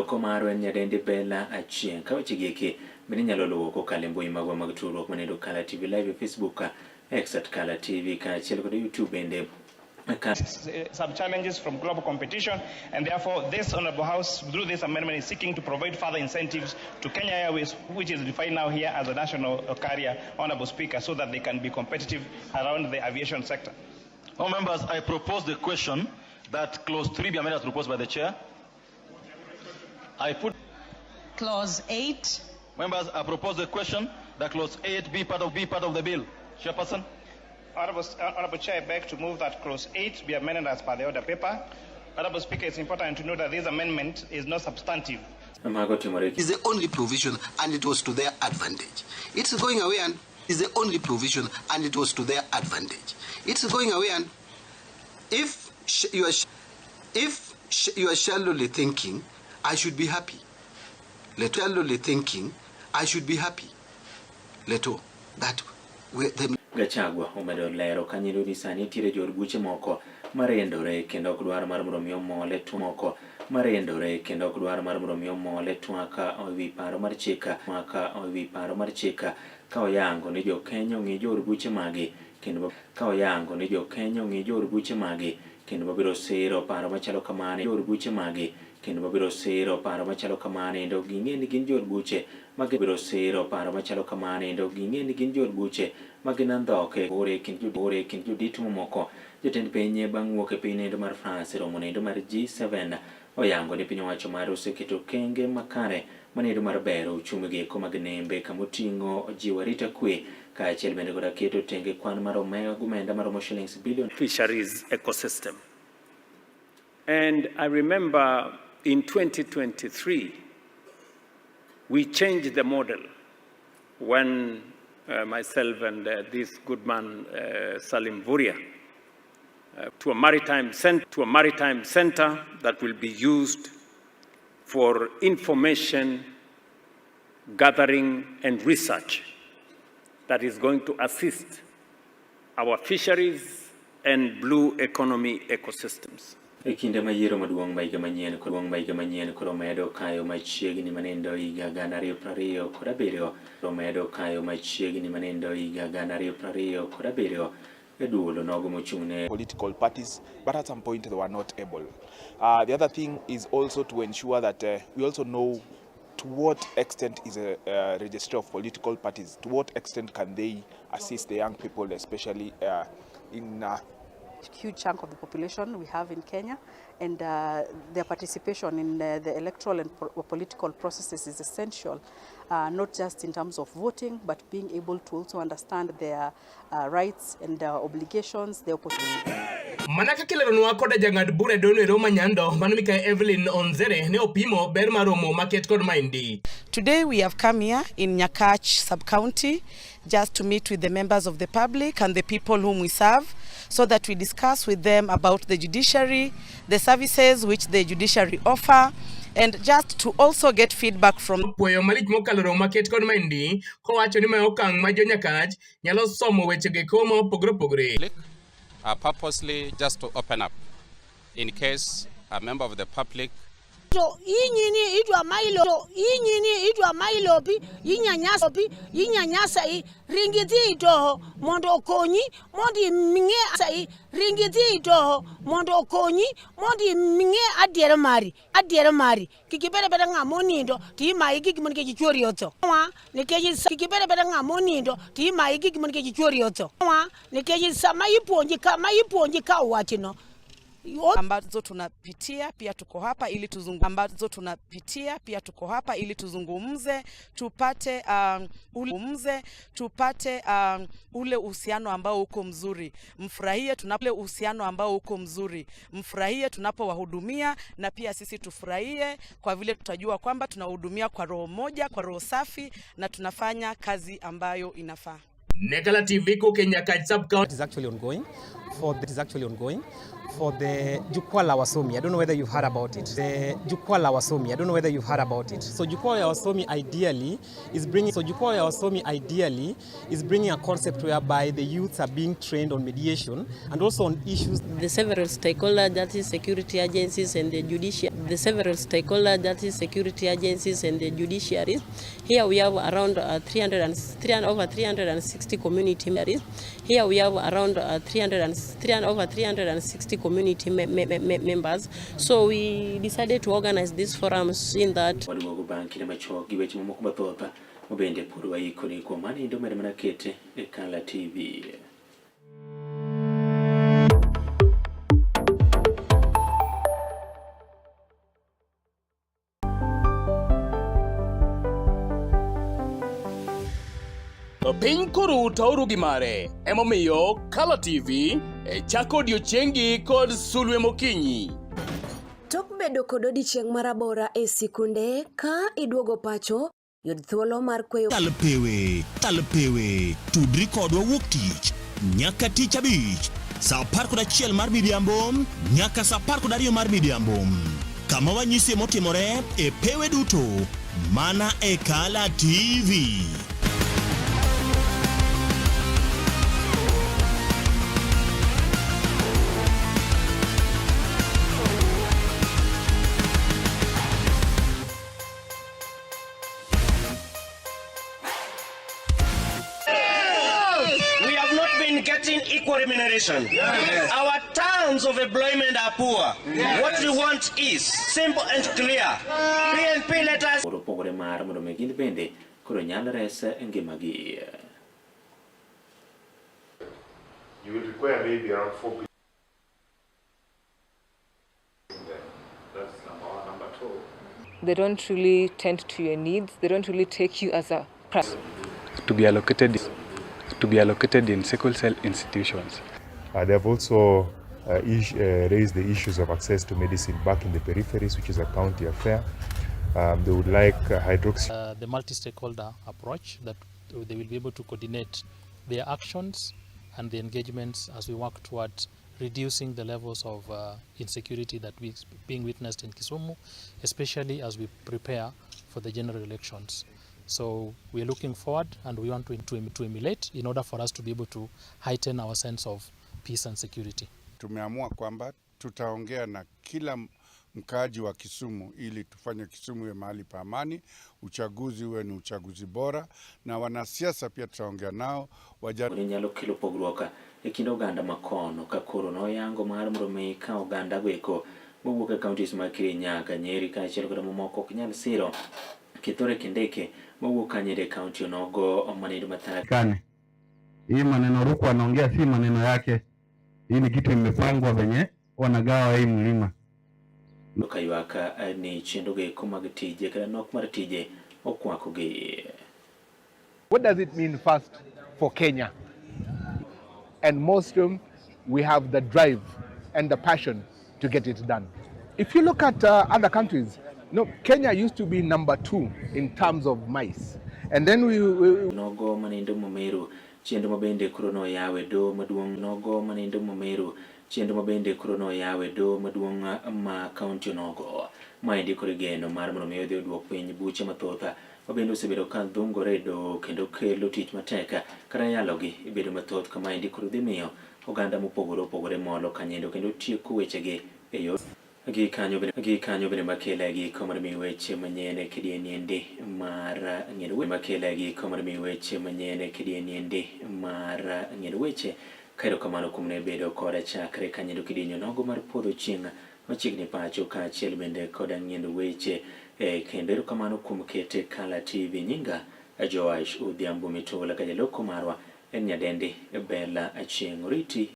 joko maro en nyadendi Bella Achien kaweche giki bende nyalo luwo kokalo mbui magwa mag tudruok manendo kalatvlive Facebook, X @kalaTV kaachiel kod YouTube bende. Some challenges from global competition, and therefore this Honourable House, through this amendment, is seeking to provide further incentives to Kenya Airways, which is defined now here as a national carrier, Honourable Speaker, so that they can be competitive around the aviation sector. All members, I propose the question that clause 3 be amended as proposed by the chair. I put clause 8. Members, I propose the question that clause 8 be part of the bill. Chairperson. Honourable Chair, I beg to move that clause 8 be amended as per the order paper. Honourable Speaker, it's important to note that this amendment is not substantive. Is the only provision, and it was to their advantage. It's going away and is the only provision, and it was to their advantage. It's going away, and if you are shallowly thinking, I should be happy. Shallowly thinking, I should be happy. Leto that the Gachagua omedo lero kanyido ni sani tire jor buche moko marendore kendo ok dwar mar mondo mi omole moko marendore kendo ok dwar mar mondo mi omole twaka owi paro mar chika ka oyango ni jo Kenya ngi jor buche magi kendo ka oyango ni jo Kenya ngi jor buche magi kendo biro siro paro machalo kamane jor buche magi kendo biro siro paro machalo kamane ndo ging'e ni gin jor buche magi biro siro paro machalo kamane ndo ging'e ni gin jor buche maginandhoke ore kind jodito mamoko. Jotend piny bang' wuok e piny nendo mar France romo nendo mar G7 oyango ni piny owacho mar oseketo kenge makare manendo mar bero uchumi gieko mag nembe kamoting'o jiwo arita kwe kaachiel bende kod keto tenge kwan mar omenda maromo shillings billion fisheries ecosystem. And I remember in 2023 we changed the model when myself and this good man Salim Vuria to a maritime center that will be used for information gathering and research that is going to assist our fisheries and blue economy ecosystems. Kinde mayiero maduong' maiga manyien koro medo kayo machiegni manendo higa 2027 medo kayo machiegni manendo higa 2027 eduolo nogo mochung'ne political parties, but at some point they were not able. The other thing is also to ensure that we also know to what extent is a registry of political parties, to what extent can they assist the young people, especially in huge chunk of the population we have in Kenya, and their participation in the electoral and political processes is essential, not just in terms of voting, but being able to also understand their rights and obligations, their opportunities. Manaka kileronwa koda jang'ad bura dono Roma Nyando Manumika Evelyn Onzere ne opimo ber maromo market kod Maindi. Today we have come here in Nyakach sub-county just to meet with the members of the public and the people whom we serve, so that we discuss with them about the judiciary, the services which the judiciary offer, and just to also get feedback from Puyo Malik Mokaloro market kod Maindi ko wacho ni ma okang' ma jo Nyakach nyalo somo weche ge komo pogre. Purposely just to open up in case a member of the public inyini idwa mailopi inyanyasa ringiti ito mondo konyi mondi minge sai ringiti ito mondo konyi mondi minge adiere mari kikipere bere ng'amonindo tima iki monike chichori oto wa nikeji kikipere bere ng'amonindo tima iki monike chichori oto wa nikeji sama ipuonji ka wachino ambazo tunapitia pia tuko hapa ili tuzungumze tupate ule uhusiano ambao uko mzuri, mfurahie tunapowahudumia, na pia sisi tufurahie kwa vile tutajua kwamba tunahudumia kwa roho moja, kwa roho safi, na tunafanya kazi ambayo inafaa. Kalatvlive ko Kenya Nyakach sub-county is actually ongoing for that is actually ongoing. For the Jukwaa la Wasomi, I don't know whether you've heard about it. The Jukwaa la Wasomi, I don't know whether you've heard about it. So Jukwaa la Wasomi ideally is bringing a concept whereby the youths are being trained on mediation and also on issues. The several stakeholders, that is security agencies and the judiciary. The several stakeholders, that is security agencies and the judiciary. Here we have around over 360 community members. Here we have around over 360 community members. So we decided to organize these forums in that. Piny koro tauru gimare, emomiyo Kala TV chako odiochiengi kod sulwe mokinyi. Tok bedo kod odiochieng' marabora e sikunde ka iduogo pacho, yud thuolo mar kweyo. Talpewe, tudri kodwa wuok tich, nyaka tich abich, saa 11 mar midhiambo, nyaka saa 12 mar midhiambo. Kama wanyisi motimore e pewe duto, mana e Kala TV. Getting equal remuneration. Yes. Our terms of employment are poor. Yes. What we want is simple and clear. PNP let us. You will require maybe around 4 people. That's number one. Number two. They don't really tend to your needs. They don't really take you as a person. To be allocated in sickle cell institutions. They have also raised the issues of access to medicine back in the peripheries, which is a county affair. They would like hydroxy. The multi-stakeholder approach that they will be able to coordinate their actions and the engagements as we work towards reducing the levels of insecurity that is being witnessed in Kisumu, especially as we prepare for the general elections. So we are looking forward and we want to emulate in order for us to be able to heighten our sense of peace and security. Tumeamua kwamba tutaongea na kila mkaaji wa Kisumu ili tufanye Kisumu iwe mahali pa amani, uchaguzi uwe ni uchaguzi bora, na wanasiasa pia tutaongea nao nyalo kelo pogruok e kind oganda makono ka koro no yango mar mrome ka oganda gweko mowuok e counties ma Kirinyaga, Nyeri kaachiel kod mamoko ok nyal siro Kitore Kindeke mowuok Nyeri county onogo maneno matara. Hii maneno Ruku anaongea si maneno yake. Hii ni kitu imepangwa venye wanagawa hii mlima. Kayuaka ni chendoge kumag tije kada nok mar tije okwako ge. What does it mean first for Kenya? And most of them, we have the drive and the passion to get it done. If you look at other countries, Kenya used to be number 2 in terms of mice. And then we nogo manindo momeru chendo mabende krono yawe do maduong nogo manindo momeru chendo mabende krono yawe do maduong ma county nogo maendi korigeno mar mondo miyo dhi duok piny buche mathoth mabende osebedo ka dhungore do kendo kelo tich mateka kata yalogi ibedo mathoth kama endi koro dhi miyo oganda mopogore opogore molo kanyendo kendo tieko wechegi e yo gi kanyo bende makela gi komar mi weche manyien kidieniende mar ng'eyo makela gi komar mi weche manyien kidieniende mar ng'eyo weche kairo kamano kumne bedo koda chakre kanyendo kidienyo nogo mar podho chieng' machiegni pacho kaachiel bende koda ng'eyo weche kendo kamano kum kete Kala TV nyinga Joash Odhiambo Mitola ka jaloko marwa en nyadendi Bella Achieng' Oriti.